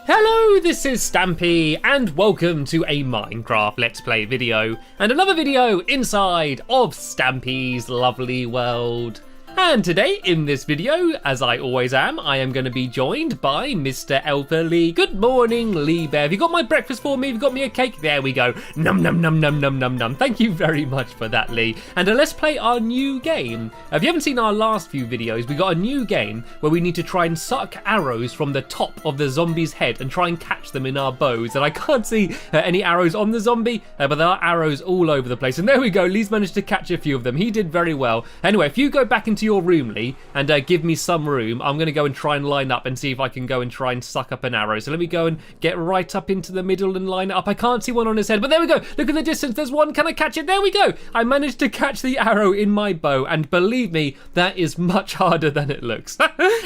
Hello, this is Stampy, and welcome to a Minecraft Let's Play video, and another video inside of Stampy's lovely world. And today, in this video, as I always am, I am going to be joined by Mr. Alpha Lee. Good morning, Lee Bear. Have you got my breakfast for me? Have you got me a cake? There we go. Num, num, num, num, num, num, num. Thank you very much for that, Lee. And let's play our new game. If you haven't seen our last few videos, we got a new game where we need to try and suck arrows from the top of the zombie's head and try and catch them in our bows. And I can't see any arrows on the zombie, but there are arrows all over the place. And there we go. Lee's managed to catch a few of them. He did very well. Anyway, if you go back into your room, Lee, and give me some room, I'm going to go and try and line up and see if I can go and try and suck up an arrow. So let me go and get right up into the middle and line it up. I can't see one on his head, but there we go. Look at the distance. There's one. Can I catch it? There we go. I managed to catch the arrow in my bow, and believe me, that is much harder than it looks.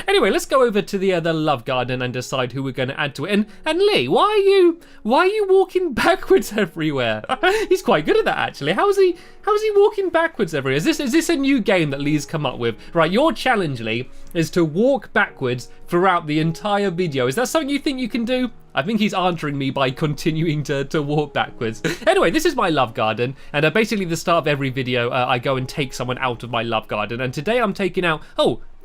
Anyway, let's go over to the love garden and decide who we're going to add to it. And Lee, why are you walking backwards everywhere? He's quite good at that, actually. How is he walking backwards everywhere? Is this a new game that Lee's come up with? Right, your challenge, Lee, is to walk backwards throughout the entire video. Is that something you think you can do? I think he's answering me by continuing to walk backwards. Anyway, this is my love garden, and basically the start of every video, I go and take someone out of my love garden, and today I'm taking out,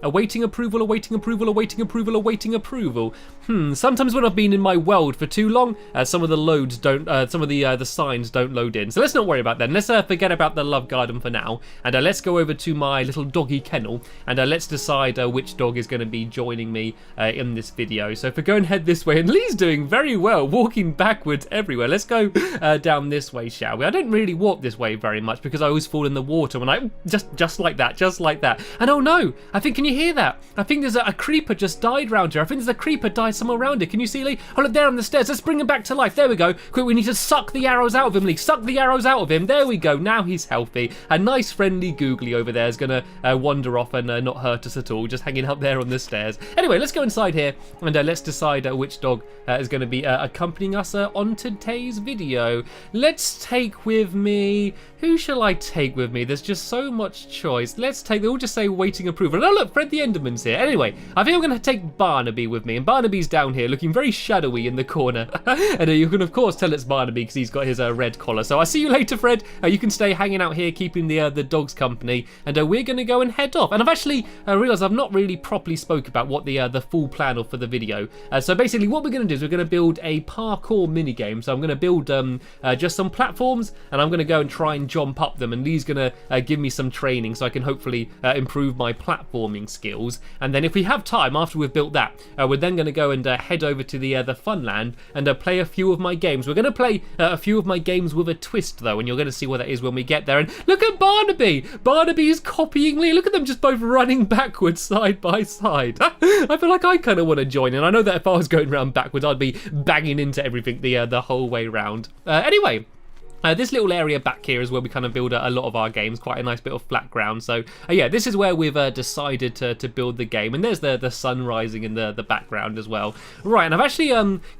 awaiting approval, awaiting approval, awaiting approval, awaiting approval. Sometimes when I've been in my world for too long, some of the loads don't, some of the signs don't load in. So let's not worry about that. Let's forget about the love garden for now, and let's go over to my little doggy kennel, and let's decide which dog is going to be joining me in this video. So if we go and head this way, and Lee's doing very well, walking backwards everywhere. Let's go down this way, shall we? I don't really walk this way very much because I always fall in the water when I just like that, just like that. And oh no, I think, can you hear that? I think there's a creeper just died round here. I think there's a creeper died somewhere around here. Can you see, Lee? Oh, look, there on the stairs. Let's bring him back to life. There we go. Quick, we need to suck the arrows out of him, Lee. Suck the arrows out of him. There we go. Now he's healthy. A nice friendly googly over there is going to wander off and not hurt us at all, just hanging up there on the stairs. Anyway, let's go inside here and let's decide which dog is going to be accompanying us on today's video. Let's take with me... Who shall I take with me? There's just so much choice. Let's take... They all just say waiting approval. Oh, look, Fred the Enderman's here. Anyway, I think I'm going to take Barnaby with me. And Barnaby's down here looking very shadowy in the corner. And you can, of course, tell it's Barnaby because he's got his red collar. So I'll see you later, Fred. You can stay hanging out here, keeping the dogs company. And we're going to go and head off. And I've actually realised I've not really properly spoke about what the full plan of for the video. So basically what we're going to do is we're going to build a parkour minigame. So I'm going to build just some platforms. And I'm going to go and try and jump up them, and Lee's gonna give me some training so I can hopefully improve my platforming skills. And then if we have time after we've built that, we're then gonna go and head over to the Funland and play a few of my games. We're gonna play a few of my games with a twist though, and you're gonna see what that is when we get there. And look at Barnaby! Barnaby is copying Lee. Look at them just both running backwards side by side. I feel like I kind of want to join in. I know that if I was going around backwards, I'd be banging into everything the whole way round. Anyway. This little area back here is where we kind of build a lot of our games, quite a nice bit of flat ground. So yeah, this is where we've decided to build the game. And there's the sun rising in the background as well. Right, and I've actually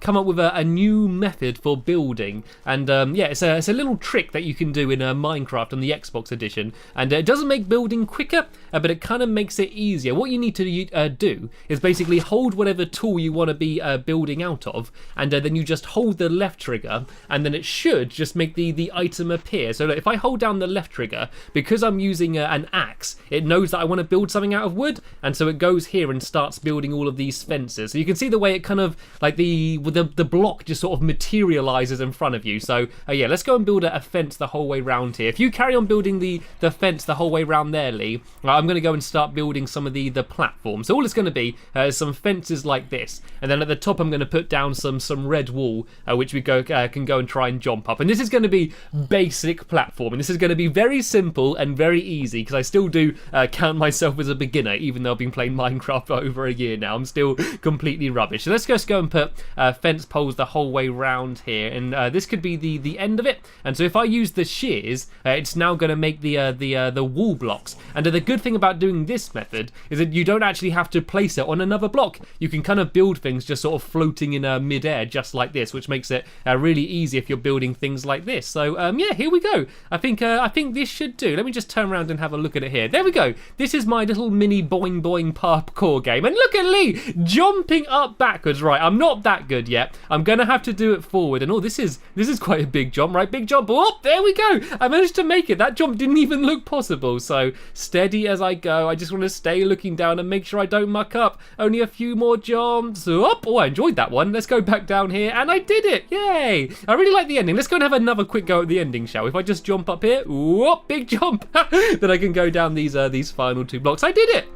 come up with a new method for building. And yeah, it's a little trick that you can do in Minecraft on the Xbox edition. And it doesn't make building quicker, but it kind of makes it easier. What you need to do is basically hold whatever tool you want to be building out of. And then you just hold the left trigger, and then it should just make the item appear. So look, if I hold down the left trigger, because I'm using an axe, it knows that I want to build something out of wood, and so it goes here and starts building all of these fences. So you can see the way it kind of, like the block just sort of materializes in front of you. So yeah, let's go and build a fence the whole way around here. If you carry on building the fence the whole way around there, Lee, I'm going to go and start building some of the platforms. So all it's going to be is some fences like this, and then at the top I'm going to put down some red wool, which we can go and try and jump up. And this is going to be basic platforming. This is going to be very simple and very easy because I still do count myself as a beginner, even though I've been playing Minecraft for over a year now. I'm still completely rubbish. So let's just go and put fence poles the whole way round here, and this could be the end of it. And so if I use the shears, it's now going to make the wall blocks. And the good thing about doing this method is that you don't actually have to place it on another block. You can kind of build things just sort of floating in mid-air just like this, which makes it really easy if you're building things like this. So yeah, here we go. I think this should do. Let me just turn around and have a look at it here. There we go. This is my little mini boing boing parkour game. And look at Lee jumping up backwards. Right, I'm not that good yet. I'm gonna have to do it forward. And oh, this is quite a big jump, right? Big jump. Oh, there we go. I managed to make it. That jump didn't even look possible. So steady as I go. I just want to stay looking down and make sure I don't muck up. Only a few more jumps. Oh, I enjoyed that one. Let's go back down here, and I did it. Yay! I really like the ending. Let's go and have another quick go at the ending, shall we? If I just jump up here, whoop, big jump. Then I can go down these final 2 blocks. I did it.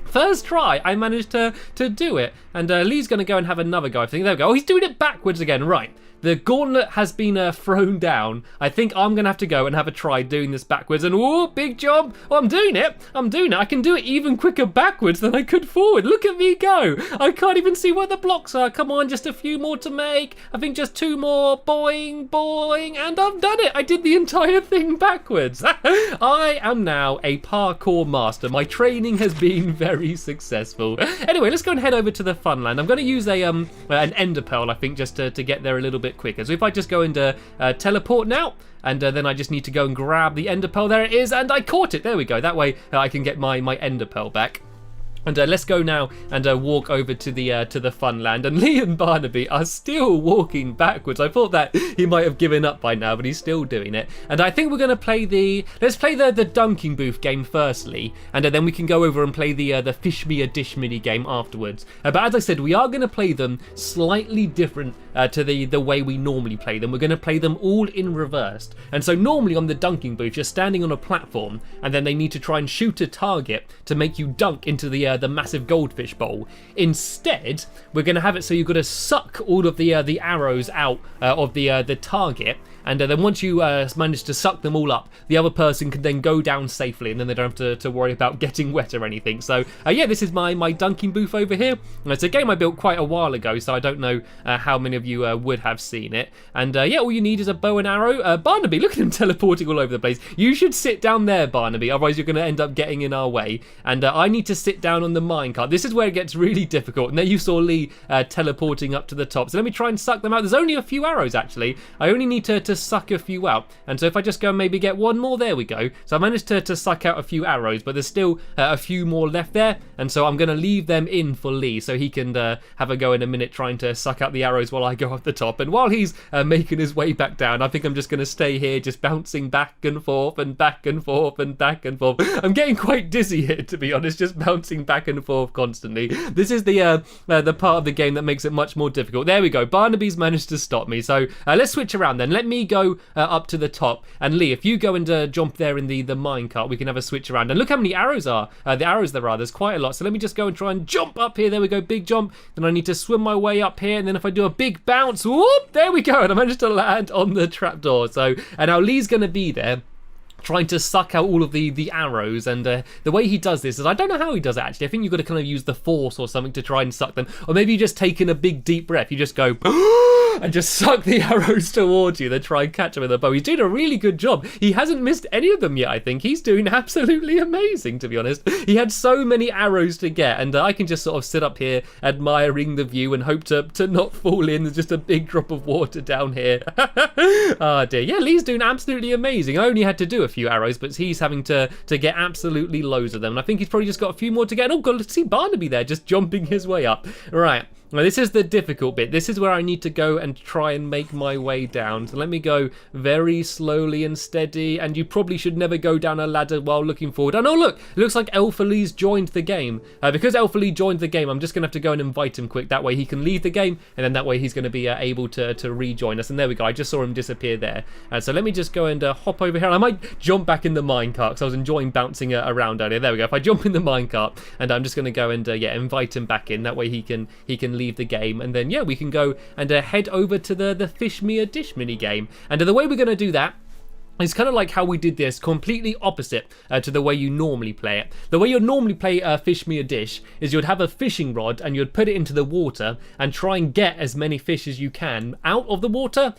First try, I managed to do it. And Lee's going to go and have another go, I think. There we go. Oh, he's doing it backwards again. Right. The gauntlet has been thrown down. I think I'm going to have to go and have a try doing this backwards. And whoa, big jump. Oh, I'm doing it. I can do it even quicker backwards than I could forward. Look at me go. I can't even see where the blocks are. Come on, just a few more to make. I think just 2 more. Boing, boing. And I've done it. I did the entire thing backwards. I am now a parkour master. My training has been very successful. Anyway, let's go and head over to the fun land. I'm going to use an ender pearl, I think, just to get there a little bit quicker. So if I just go into teleport now, and then I just need to go and grab the ender pearl. There it is, and I caught it. There we go. That way I can get my ender pearl back. And let's go now and walk over to the fun land. And Lee and Barnaby are still walking backwards. I thought that he might have given up by now, but he's still doing it. And I think we're going to play let's play the dunking booth game firstly, and then we can go over and play the fish me a dish mini game afterwards. But as I said, we are going to play them slightly different to the way we normally play them. We're going to play them all in reversed. And so normally on the dunking booth, you're standing on a platform, and then they need to try and shoot a target to make you dunk into the massive goldfish bowl. Instead, we're going to have it so you've got to suck all of the arrows out of the target, and then once you manage to suck them all up, the other person can then go down safely, and then they don't have to worry about getting wet or anything. So yeah, this is my dunking booth over here. It's a game I built quite a while ago, so I don't know how many of you would have seen it. And yeah, all you need is a bow and arrow. Barnaby, look at him teleporting all over the place. You should sit down there, Barnaby, otherwise you're going to end up getting in our way. And I need to sit down on the minecart. This is where it gets really difficult. And there you saw Lee teleporting up to the top. So let me try and suck them out. There's only a few arrows, actually. I only need to suck a few out. And so if I just go and maybe get one more, there we go. So I managed to suck out a few arrows, but there's still a few more left there. And so I'm going to leave them in for Lee so he can have a go in a minute trying to suck out the arrows while I go up the top. And while he's making his way back down, I think I'm just going to stay here just bouncing back and forth and back and forth and back and forth. I'm getting quite dizzy here, to be honest, just bouncing back and forth constantly. This is the part of the game that makes it much more difficult. There we go. Barnaby's managed to stop me. So let's switch around then. Let me go up to the top. And Lee, if you go and jump there in the minecart, we can have a switch around. And look how many arrows are. The arrows there are. There's quite a lot. So let me just go and try and jump up here. There we go. Big jump. Then I need to swim my way up here. And then if I do a big bounce, whoop, there we go. And I managed to land on the trapdoor. So, and now Lee's going to be there trying to suck out all of the arrows, and the way he does this is, I don't know how he does it actually. I think you've got to kind of use the force or something to try and suck them, or maybe you just take in a big deep breath. You just go and just suck the arrows towards you, then try and catch them with a bow. He's doing a really good job. He hasn't missed any of them yet. I think he's doing absolutely amazing, to be honest. He had so many arrows to get, and I can just sort of sit up here admiring the view and hope to not fall in. There's just a big drop of water down here. Oh dear. Yeah, Lee's doing absolutely amazing. I only had to do a few arrows, but he's having to get absolutely loads of them. And I think he's probably just got a few more to get. And oh god, let's see Barnaby there just jumping his way up. Right. Now this is the difficult bit. This is where I need to go and try and make my way down. So let me go very slowly and steady. And you probably should never go down a ladder while looking forward. And oh look, it looks like Alpha Lee's joined the game. Because Alpha Lee joined the game, I'm just going to have to go and invite him quick. That way he can leave the game, and then that way he's going to be able to rejoin us. And there we go. I just saw him disappear there. So let me just go and hop over here. I might jump back in the minecart because I was enjoying bouncing around earlier. There we go. If I jump in the minecart, and I'm just going to go and yeah, invite him back in. That way he can leave the game, and then yeah, we can go and head over to the fish me a dish mini game. And the way we're going to do that, it's kind of like how we did this, completely opposite to the way you normally play it. The way you'd normally play Fish Me a Dish is you'd have a fishing rod and you'd put it into the water and try and get as many fish as you can out of the water.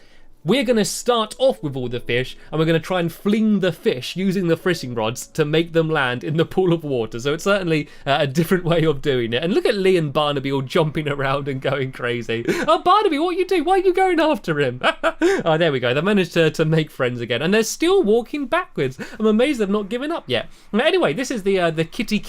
we're going to start off with all the fish, and we're going to try and fling the fish using the fishing rods to make them land in the pool of water. So it's certainly a different way of doing it. And look at Lee and Barnaby all jumping around and going crazy. Oh, Barnaby, what are you doing? Why are you going after him? Oh, there we go. They managed to make friends again, and they're still walking backwards. I'm amazed they've not given up yet. Anyway, this is the Kitty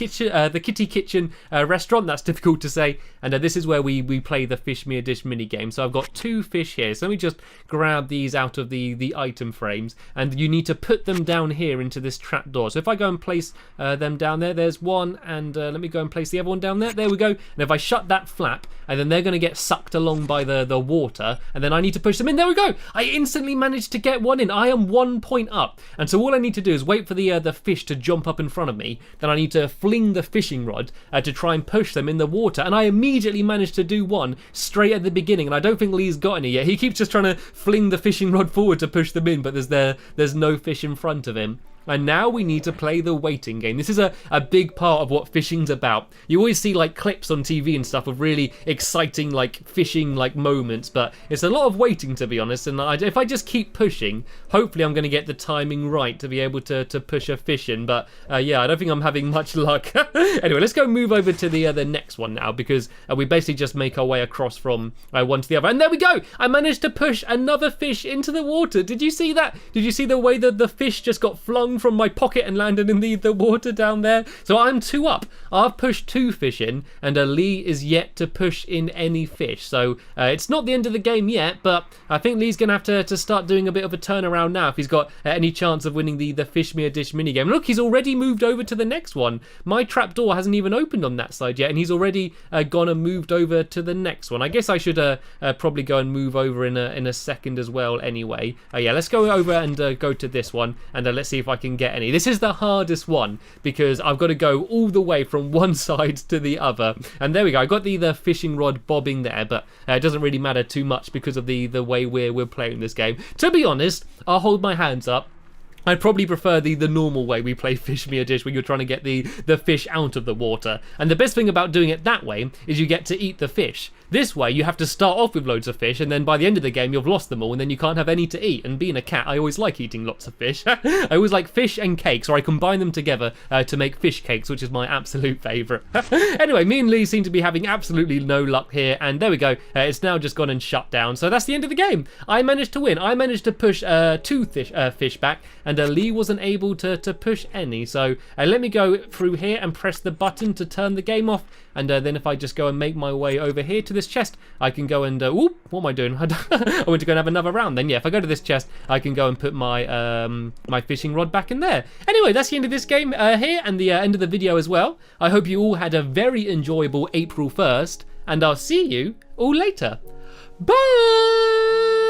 Kitchen restaurant. That's difficult to say. And this is where we play the Fish Me a Dish mini game. So I've got 2 fish here. So let me just grab these out of the item frames, and you need to put them down here into this trap door. So if I go and place them down there, there's one, and let me go and place the other one down there. There we go. And if I shut that flap, and then they're going to get sucked along by the water, and then I need to push them in. There we go. I instantly managed to get one in. I am 1 point up, and so all I need to do is wait for the fish to jump up in front of me. Then I need to fling the fishing rod to try and push them in the water, and I immediately managed to do one straight at the beginning. And I don't think Lee's got any yet. He keeps just trying to fling the fishing rod forward to push them in, but there's no fish in front of him. And now we need to play the waiting game. This is a big part of what fishing's about. You always see like clips on TV and stuff of really exciting like fishing like moments, but it's a lot of waiting, to be honest. And if I just keep pushing, hopefully I'm going to get the timing right to be able to push a fish in. But yeah, I don't think I'm having much luck. Anyway, let's go move over to the next one now, because we basically just make our way across from one to the other. And there we go. I managed to push another fish into the water. Did you see that? Did you see the way that the fish just got flung from my pocket and landed in the water down there? So I'm 2 up. I've pushed 2 fish in, and Lee is yet to push in any fish. So it's not the end of the game yet, but I think Lee's going to have to start doing a bit of a turnaround now if he's got any chance of winning the Fish Me a Dish minigame. Look, he's already moved over to the next one. My trapdoor hasn't even opened on that side yet, and he's already gone and moved over to the next one. I guess I should probably go and move over in a second as well anyway. Yeah, let's go over and go to this one, and let's see if I can get any. This is the hardest one because I've got to go all the way from one side to the other. And there we go. I got the fishing rod bobbing there, but it doesn't really matter too much because of the way we're playing this game. To be honest, I'll hold my hands up. I'd probably prefer the normal way we play Fish Me a Dish, where you're trying to get the fish out of the water. And the best thing about doing it that way is you get to eat the fish. This way, you have to start off with loads of fish, and then by the end of the game, you've lost them all, and then you can't have any to eat. And being a cat, I always like eating lots of fish. I always like fish and cakes, or I combine them together to make fish cakes, which is my absolute favourite. Anyway, me and Lee seem to be having absolutely no luck here, and there we go. It's now just gone and shut down. So that's the end of the game. I managed to win. I managed to push 2 fish back, and Lee wasn't able to push any. So let me go through here and press the button to turn the game off. And then if I just go and make my way over here to this chest, I can go and, what am I doing? I want to go and have another round then. Yeah, if I go to this chest, I can go and put my my fishing rod back in there. Anyway, that's the end of this game here, and the end of the video as well. I hope you all had a very enjoyable April 1st, and I'll see you all later. Bye!